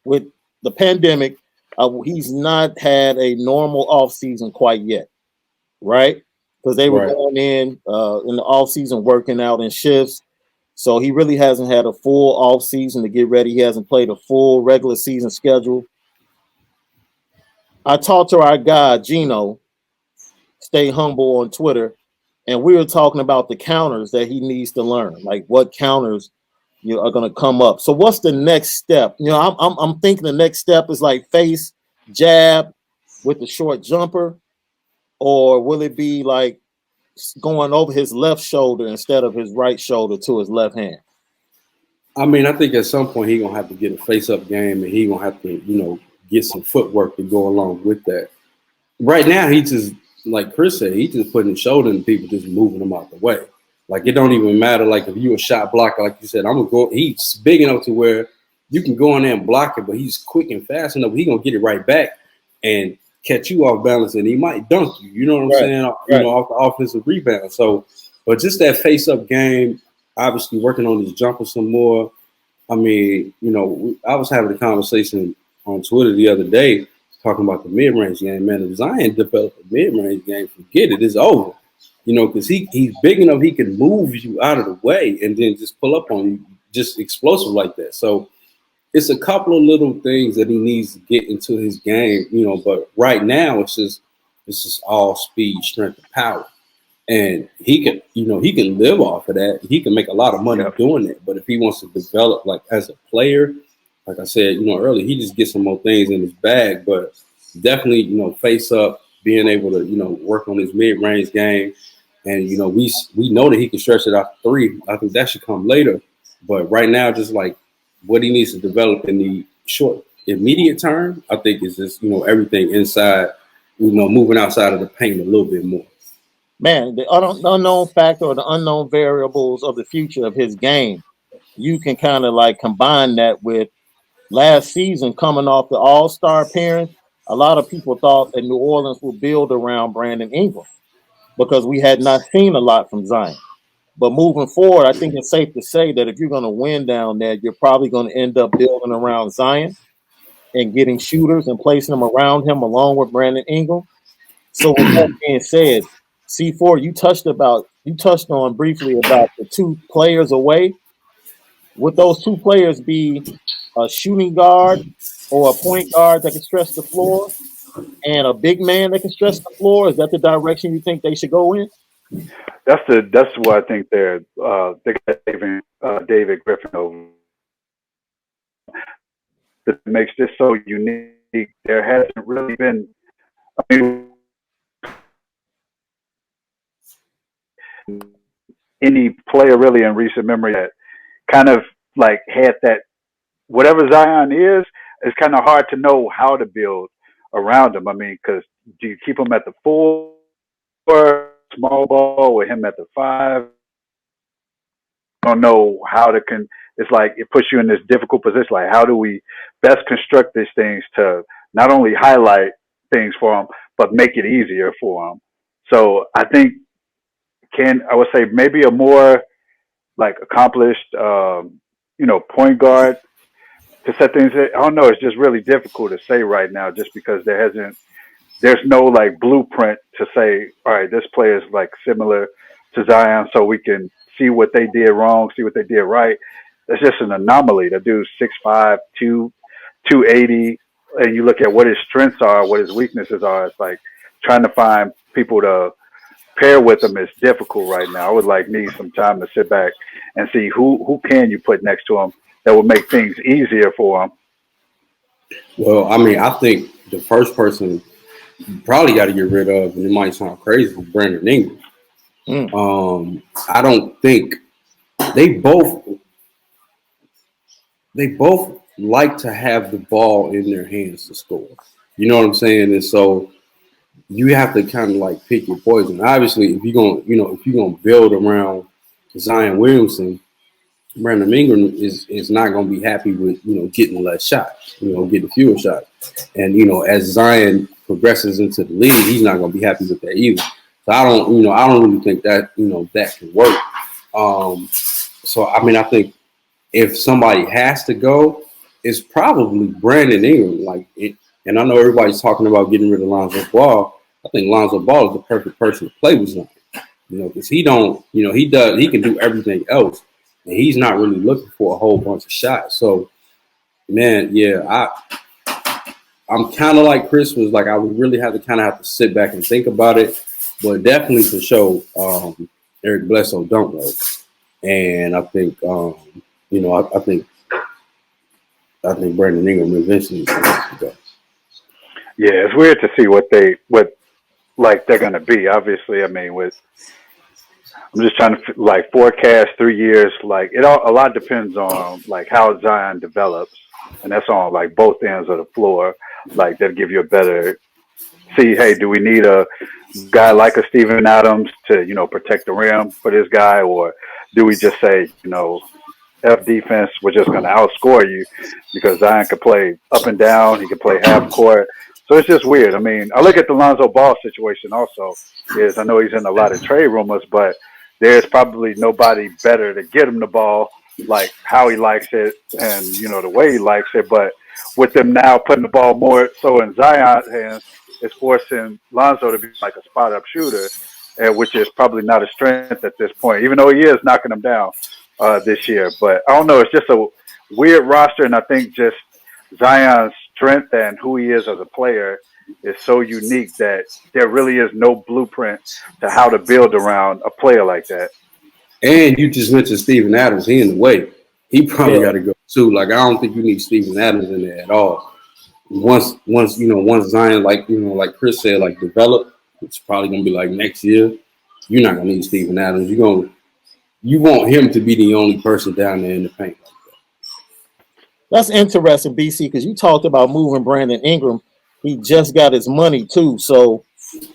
with the pandemic, he's not had a normal off season quite yet, right? Because they were going in the off season working out in shifts. So he really hasn't had a full off season to get ready. He hasn't played a full regular season schedule. I talked to our guy, Gino, Stay Humble on Twitter, and we were talking about the counters that he needs to learn, like what counters are going to come up. So what's the next step? I'm thinking the next step is like face jab with the short jumper, or will it be like going over his left shoulder instead of his right shoulder to his left hand? I mean, I think at some point he's going to have to get a face-up game, and he's going to have to, get some footwork to go along with that. Right now, he just, like Chris said, he's just putting his shoulder in people, just moving them out the way. Like, it don't even matter, like, if you a shot blocker, like you said, I'm going to go – he's big enough to where you can go in there and block it, but he's quick and fast enough. He's going to get it right back and catch you off balance, and he might dunk you. You know what I'm saying? Right. Off the offensive rebound. So, but just that face-up game, obviously working on his jumper some more. I mean, I was having a conversation on Twitter the other day talking about the mid-range game. Man, if Zion developed a mid-range game, forget it. It's over. Because he's big enough he can move you out of the way and then just pull up on you, just explosive like that. So it's a couple of little things that he needs to get into his game, but right now it's just all speed, strength, and power. And he can live off of that. He can make a lot of money doing it. But if he wants to develop like as a player, like I said, earlier, he just gets some more things in his bag. But definitely, face up, being able to, work on his mid-range game. And, we know that he can stretch it out to three. I think that should come later. But right now, just like what he needs to develop in the short, immediate term, I think is just, everything inside, moving outside of the paint a little bit more. Man, the unknown factor or the unknown variables of the future of his game, you can kind of like combine that with last season coming off the All-Star appearance. A lot of people thought that New Orleans would build around Brandon Ingram because we had not seen a lot from Zion. But moving forward, I think it's safe to say that if you're going to win down there, you're probably going to end up building around Zion and getting shooters and placing them around him along with Brandon Ingram. So with that being said, C4, you touched on briefly about the two players away. Would those two players be a shooting guard or a point guard that can stretch the floor and a big man that can stretch the floor? Is that the direction you think they should go in? That's what I think they're David Griffin over. That makes this so unique. There hasn't really been, any player really in recent memory that kind of like had that. Whatever Zion is, it's kind of hard to know how to build around him. I mean, because do you keep him at the 4, small ball, with him at the 5? I don't know how to it's like it puts you in this difficult position. Like, how do we best construct these things to not only highlight things for him, but make it easier for him? So I think I would say maybe a more like accomplished, point guard to set things. I don't know. It's just really difficult to say right now, just because there's no like blueprint to say, all right, this player is like similar to Zion, so we can see what they did wrong, see what they did right. That's just an anomaly. That dude's 6'5", 280, and you look at what his strengths are, what his weaknesses are. It's like trying to find people to pair with him is difficult right now. I would need some time to sit back and see who can you put next to him that will make things easier for him. Well, I mean, I think the first person you probably got to get rid of, and it might sound crazy, is Brandon Ingram. I don't think they both like to have the ball in their hands to score. You know what I'm saying? And so you have to kind of like pick your poison. Obviously, if you're gonna build around Zion Williamson, Brandon Ingram is not gonna be happy with getting less shots, getting fewer shots. And as Zion progresses into the league, he's not gonna be happy with that either. So I don't really think that that can work. So I mean, I think if somebody has to go, it's probably Brandon Ingram. And I know everybody's talking about getting rid of Lonzo Ball. I think Lonzo Ball is the perfect person to play with Zion. Because he can do everything else, and he's not really looking for a whole bunch of shots. So, man, yeah, I'm kind of like Chris was like, I would really have to sit back and think about it, but definitely for sure, Eric Bledsoe don't know, and I think, I think Brandon Ingram eventually is going to go. Yeah, it's weird to see what they're going to be. Obviously, I mean, I'm just trying to forecast 3 years. A lot depends on how Zion develops, and that's on both ends of the floor. That'll give you a better see. Hey, do we need a guy like a Steven Adams to protect the rim for this guy, or do we just say F defense, we're just going to outscore you because Zion can play up and down. He can play half court. So it's just weird. I mean, I look at the Lonzo Ball situation also. I know he's in a lot of trade rumors, but there's probably nobody better to get him the ball how he likes it and, the way he likes it. But with them now putting the ball more so in Zion's hands, it's forcing Lonzo to be a spot-up shooter, which is probably not a strength at this point, even though he is knocking them down this year. But I don't know. It's just a weird roster, and I think just Zion's strength and who he is as a player is so unique that there really is no blueprint to how to build around a player like that. And you just mentioned Steven Adams. He in the way. He probably got to go too. I don't think you need Steven Adams in there at all. Once Zion, like Chris said, develop, it's probably gonna be next year. You're not gonna need Steven Adams. You want him to be the only person down there in the paint. That's interesting, BC, because you talked about moving Brandon Ingram. He just got his money too, so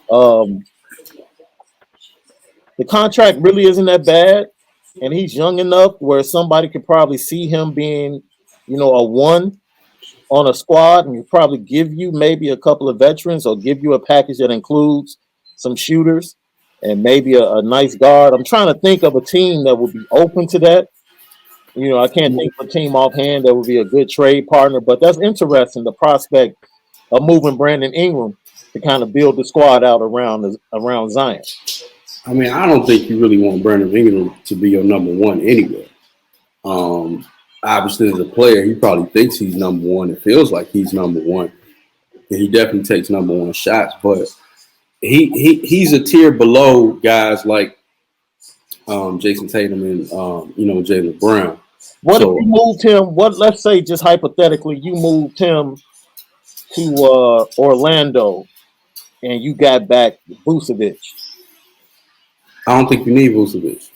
the contract really isn't that bad, and he's young enough where somebody could probably see him being, a one on a squad, and probably give you maybe a couple of veterans or give you a package that includes some shooters and maybe a nice guard. I'm trying to think of a team that would be open to that. I can't think of a team offhand that would be a good trade partner, but that's interesting, the prospect of moving Brandon Ingram to kind of build the squad out around Zion. I mean, I don't think you really want Brandon Ingram to be your number one anyway. Obviously, as a player, he probably thinks he's number one. It feels like he's number one. And he definitely takes number one shots, but he's a tier below guys like Jason Tatum and Jaylen Brown. What if you moved him? Let's say just hypothetically, you moved him to Orlando, and you got back Vucevic. I don't think you need Vucevic.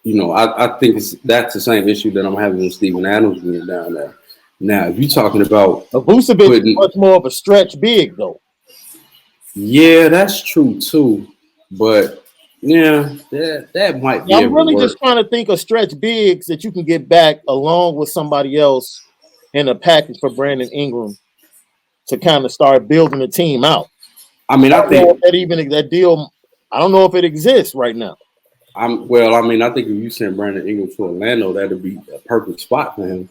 I think that's the same issue that I'm having with Steven Adams being down there. Now, if you're talking about Vucevic is much more of a stretch big, though. Yeah, that's true too. But yeah, that might be. I'm really just trying to think of stretch bigs that you can get back along with somebody else in a package for Brandon Ingram to kind of start building the team out. I mean, I think that deal. I don't know if it exists right now. I think if you send Brandon Ingram to Orlando, that'd be a perfect spot for him.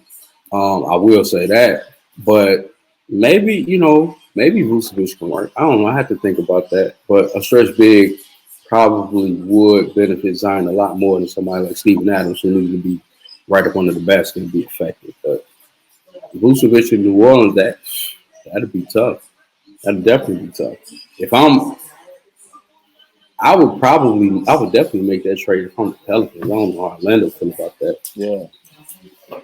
I will say that, but maybe Vucevic can work. I don't know. I have to think about that. But a stretch big probably would benefit Zion a lot more than somebody like Steven Adams, who needs to be right up under the basket and be effective. But Vucevic in New Orleans, that'd be tough. That'd definitely be tough. I would definitely make that trade from the Pelicans. I don't know how Orlando feel about that. Yeah.